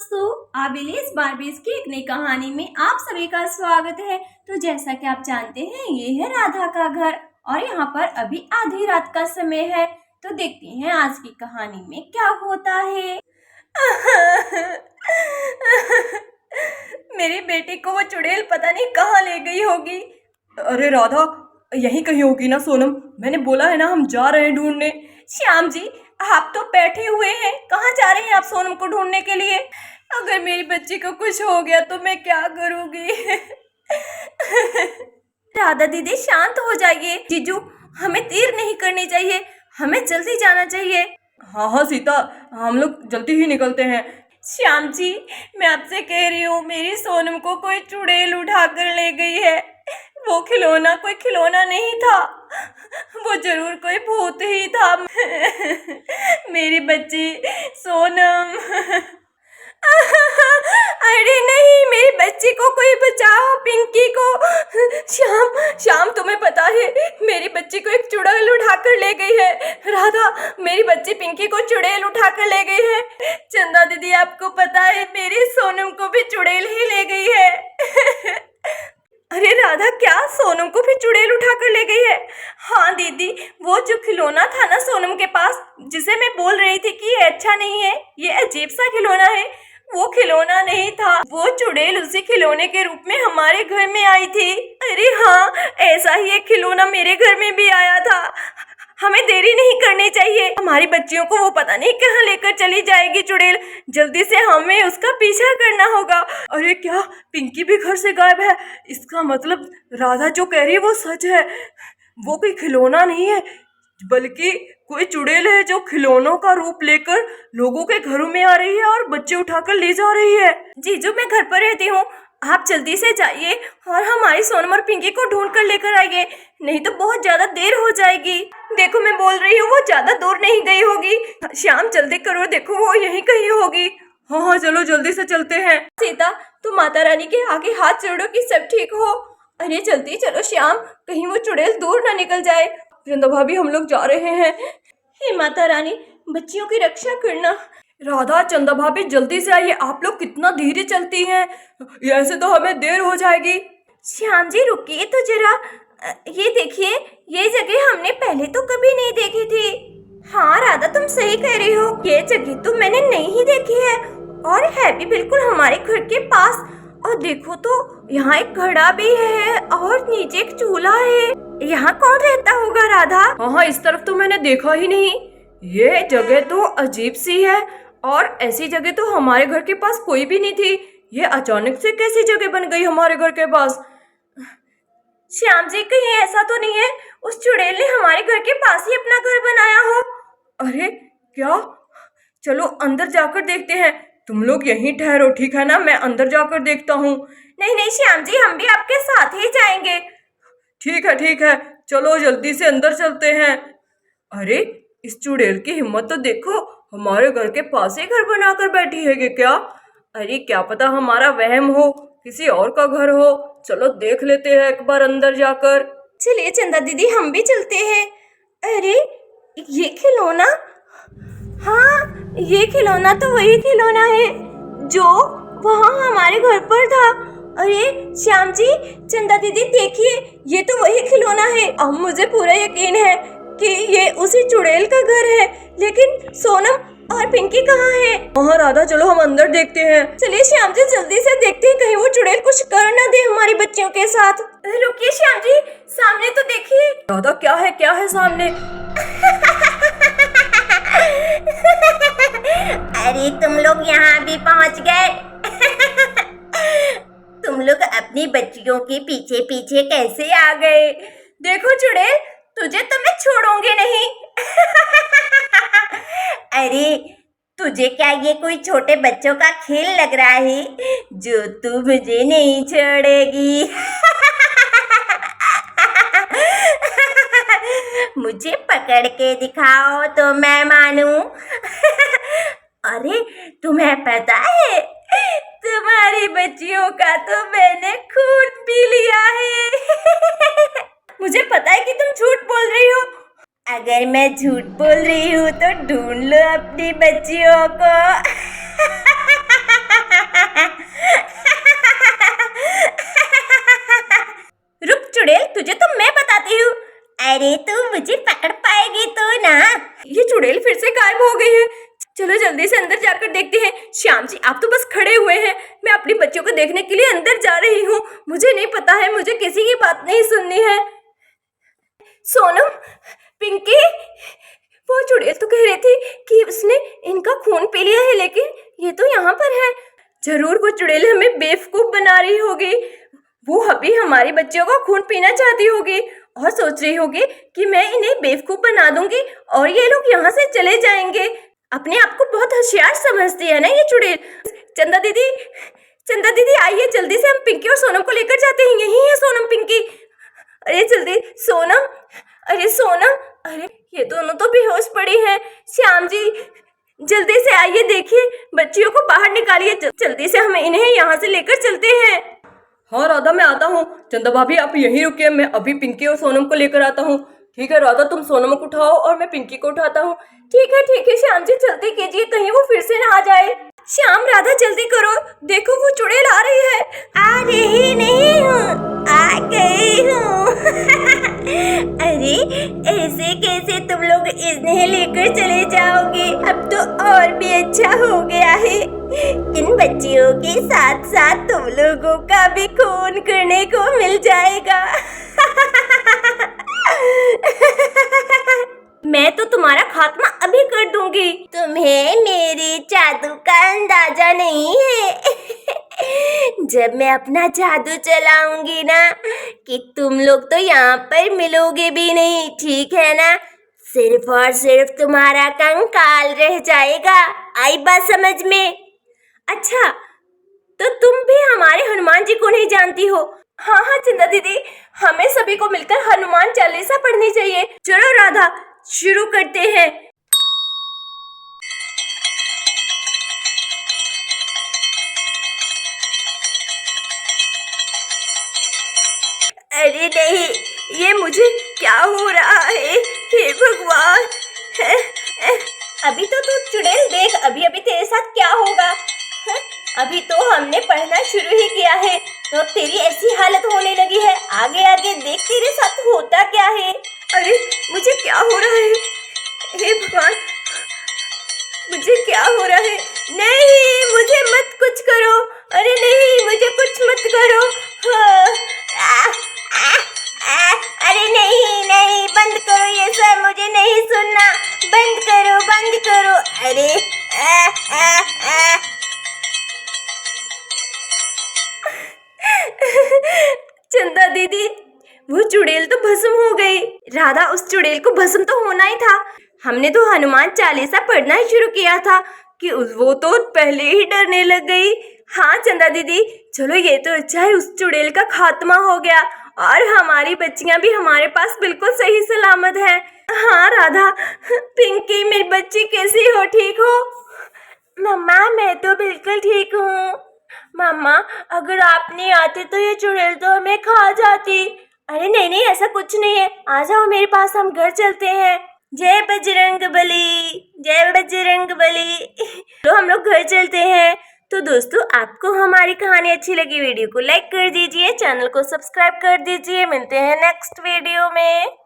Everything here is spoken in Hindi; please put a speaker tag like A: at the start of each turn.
A: आबिलेस बार्बीज की एक नई कहानी में आप सभी का स्वागत है। तो जैसा कि आप जानते हैं, ये है राधा का घर और यहाँ पर अभी आधी रात का समय है। तो देखते हैं आज की कहानी में क्या होता है। मेरी बेटी को वो चुड़ैल पता नहीं कहाँ ले गई होगी।
B: अरे राधा, यहीं कहीं होगी ना सोनम। मैंने बोला है ना, हम जा रहे हैं ढूंढने।
A: श्याम जी, आप तो बैठे हुए हैं, कहाँ जा रहे हैं आप सोनम को ढूंढने के लिए?
B: अगर मेरी बच्ची को कुछ हो गया तो मैं क्या करूंगी?
A: राधा दीदी शांत हो जाइए। जीजू, हमें देर नहीं करनी चाहिए, हमें जल्दी जाना चाहिए।
B: हाँ हाँ सीता, हम लोग जल्दी ही निकलते हैं।
A: श्याम जी, मैं आपसे कह रही हूँ, मेरी सोनम को कोई चुड़ैल उठा कर ले गई है। वो खिलौना कोई खिलौना नहीं था, वो जरूर कोई भूत ही था। मेरी बच्ची सोनम। अरे नहीं, मेरी बच्ची को कोई बचाओ, पिंकी को। श्याम, तुम्हें पता है मेरी बच्ची को एक चुड़ैल उठाकर ले गई है। राधा, मेरी बच्ची पिंकी को चुड़ैल उठाकर ले गई है। चंदा दीदी, आपको पता है मेरी सोनम को भी चुड़ैल ही ले गई है। अरे राधा, क्या सोनम को भी चुड़ैल उठाकर ले गई है? हाँ दीदी, वो जो खिलौना था ना सोनम के पास, जिसे मैं बोल रही थी कि ये अच्छा नहीं है, ये अजीब सा खिलौना है, वो खिलौना नहीं था। वो चुड़ैल उसी खिलौने के रूप में हमारे घर में आई थी। अरे हाँ, ऐसा ही एक खिलौना मेरे घर में भी आया था। हमें देरी नहीं करनी चाहिए, हमारी बच्चियों को वो पता नहीं कहाँ लेकर चली जाएगी चुड़ैल। जल्दी से हमें उसका पीछा करना होगा।
B: अरे क्या, पिंकी भी घर से गायब है? इसका मतलब राधा जो कह रही है वो सच है। वो कोई खिलौना नहीं है, बल्कि कोई चुड़ैल है जो खिलौनों का रूप लेकर लोगों के घरों में आ रही है और बच्चे उठाकर ले जा रही है।
A: जीजू, मैं घर पर रहती हूँ, आप जल्दी से जाइए और हमारी सोनम और पिंकी को ढूंढ कर लेकर आइए, नहीं तो बहुत ज्यादा देर हो जाएगी। देखो, मैं बोल रही हूँ, वो ज्यादा दूर नहीं गई होगी। श्याम, जल्दी करो, देखो वो यहीं कहीं होगी।
B: हाँ हाँ, चलो जल्दी से चलते हैं।
A: सीता, तुम माता रानी के आगे हाथ जोड़ो कि सब ठीक हो। अरे जल्दी चलो श्याम, कहीं वो चुड़ैल दूर ना निकल जाए।
B: वृंदा भाभी, हम लोग जा रहे हैं।
A: हे माता रानी, बच्चियों की रक्षा करना।
B: राधा, चंदा भाभी, जल्दी से आइए। आप लोग कितना धीरे चलती हैं, ऐसे तो हमें देर हो जाएगी।
A: श्याम जी, रुकिए तो जरा। ये देखिए, ये जगह हमने पहले तो कभी नहीं देखी थी। हाँ राधा, तुम सही कह रही हो, ये जगह तो मैंने नहीं देखी है और है भी बिल्कुल हमारे घर के पास। और देखो तो यहाँ एक घड़ा भी है और नीचे एक चूल्हा है। यहाँ कौन रहता होगा राधा?
B: हाँ, इस तरफ तो मैंने देखा ही नहीं। ये जगह तो अजीब सी है, और ऐसी जगह तो हमारे घर के पास कोई भी नहीं थी। ये अचानक से कैसी जगह बन गई हमारे घर के पास?
A: श्याम जी, कहीं ऐसा तो नहीं है उस चुड़ैल ने हमारे घर के पास ही अपना घर बनाया हो?
B: अरे क्या, चलो अंदर जाकर देखते हैं। तुम लोग यहीं ठहरो, ठीक है ना? मैं अंदर जाकर देखता हूँ।
A: नहीं नहीं श्याम जी, हम भी आपके साथ ही जाएंगे।
B: ठीक है, चलो जल्दी से अंदर चलते हैं। अरे, इस चुड़ैल की हिम्मत तो देखो, हमारे घर के पास ही घर बनाकर बैठी है क्या? अरे क्या पता हमारा वहम हो, किसी और का घर हो। चलो देख लेते हैं एक बार अंदर जाकर।
A: चलिए चंदा दीदी, हम भी चलते हैं। अरे ये खिलौना, हाँ ये खिलौना तो वही खिलौना है जो वहाँ हमारे घर पर था। अरे श्याम जी, चंदा दीदी, देखिए ये तो वही खिलौना है। अब मुझे पूरा यकीन है कि ये उसी चुड़ैल का घर है। लेकिन सोनम और पिंकी कहाँ है?
B: हाँ राधा, चलो हम अंदर देखते हैं।
A: चलिए श्याम जी, जल्दी से देखते हैं, कहीं वो चुड़ैल कुछ कर ना दे हमारी बच्चियों के साथ। रुकिए श्याम जी, सामने तो देखिए।
B: राधा, क्या है सामने?
A: अरे तुम लोग यहाँ भी पहुँच गए। तुम लोग अपनी बच्चियों के पीछे पीछे कैसे आ गए? देखो चुड़ैल, तुझे तो मैं छोड़ूंगी नहीं। अरे तुझे क्या ये कोई छोटे बच्चों का खेल लग रहा है जो तू मुझे नहीं छोड़ेगी? मुझे पकड़ के दिखाओ तो मैं मानूं। अरे तुम्हें पता है, तुम्हारी बच्चियों का तो मैंने खून पी लिया है। मुझे पता है कि तुम झूठ बोल रही हो। अगर मैं झूठ बोल रही हूँ तो ढूंढ लो अपनी बच्चियों को। श्याम जी आप तो बस खड़े हुए हैं, मैं अपनी बच्चियों को देखने के लिए अंदर जा रही हूँ। मुझे नहीं पता है, मुझे किसी की बात नहीं सुननी है। सोनम, पिंकी, वो चुड़ैल तो कह रही थी कि उसने इनका खून पी लिया है, लेकिन ये तो यहाँ पर है। जरूर वो चुड़ैल हमें बेवकूफ बना रही होगी। वो अभी हमारी बच्चियों का खून पीना चाहती होगी और सोच रही होगी कि मैं इन्हें बेवकूफ बना दूंगी और ये लोग यहाँ से चले जाएंगे। अपने आप को बहुत होशियार समझती है ना ये चुड़ैल। चंदा दीदी आइए, जल्दी से हम पिंकी और सोनम को लेकर जाते हैं। यही है सोनम, पिंकी। अरे जल्दी सोनम, अरे सोनम, अरे ये दोनों तो बेहोश पड़ी हैं। श्याम जी जल्दी से आइए, देखिए बच्चियों को बाहर निकालिए, जल्दी से हम इन्हें यहाँ से लेकर चलते हैं।
B: हाँ राधा, मैं आता हूँ। चंदा भाभी आप यहीं रुकिए, मैं अभी पिंकी और सोनम को लेकर आता हूँ। ठीक है राधा, तुम सोनम को उठाओ और मैं पिंकी को उठाता हूँ।
A: ठीक है श्याम जी, जल्दी कीजिए, कहीं वो फिर से ना आ जाए। श्याम, राधा जल्दी करो, देखो वो चुड़ैल आ रही है। आ रही नहीं हूँ, आ गई हूँ। अरे ऐसे कैसे तुम लोग इन्हें लेकर चले जाओगे? अब तो और भी अच्छा हो गया है, इन बच्चियों के साथ साथ तुम लोगों का भी खून करने को मिल जाएगा। मैं तो तुम्हारा खात्मा अभी कर दूंगी। तुम्हें मेरे जादू का अंदाजा नहीं है। जब मैं अपना जादू चलाऊंगी ना कि तुम लोग तो यहाँ पर मिलोगे भी नहीं, ठीक है ना? सिर्फ और सिर्फ तुम्हारा कंकाल रह जाएगा। आई बात समझ में? अच्छा, तो तुम भी हमारे हनुमान जी को नहीं जानती हो? हाँ चंदा दीदी, हमें सभी को मिलकर हनुमान चालीसा पढ़नी चाहिए। चलो राधा, शुरू करते हैं। अरे नहीं, ये मुझे क्या हो रहा है? हे भगवान, अभी तो तू चुड़ैल देख, अभी तेरे साथ क्या होगा। अभी तो हमने पढ़ना शुरू ही किया है तो तेरी ऐसी हालत होने लगी है। आगे आगे देख तेरे साथ होता क्या है। अरे मुझे क्या हो रहा है? हे भगवान, मुझे क्या हो रहा है? नहीं, मुझे मत कुछ करो। अरे नहीं, मुझे कुछ मत करो। अरे नहीं, बंद करो ये सब, मुझे नहीं सुनना। बंद करो। अरे चंदा दीदी, वो चुड़ैल तो भस्म हो गई। राधा, उस चुड़ैल को भस्म तो होना ही था। हमने तो हनुमान चालीसा पढ़ना ही शुरू किया था कि वो तो पहले ही डरने लग गई। हाँ चंदा दीदी, चलो ये तो अच्छा है, उस चुड़ैल का खात्मा हो गया और हमारी बच्चियां भी हमारे पास बिल्कुल सही सलामत हैं। हाँ राधा, पिंकी मेरी बच्ची कैसी हो? ठीक हो? मम्मा मैं तो बिल्कुल ठीक हूँ। मम्मा अगर आप नहीं आते तो ये चुड़ैल तो हमें खा जाती। अरे नहीं, ऐसा कुछ नहीं है, आ जाओ मेरे पास, हम घर चलते हैं। जय बजरंगबली, जय बजरंगबली। तो हम लोग घर चलते हैं। तो दोस्तों, आपको हमारी कहानी अच्छी लगी, वीडियो को लाइक कर दीजिए, चैनल को सब्सक्राइब कर दीजिए। मिलते हैं नेक्स्ट वीडियो में।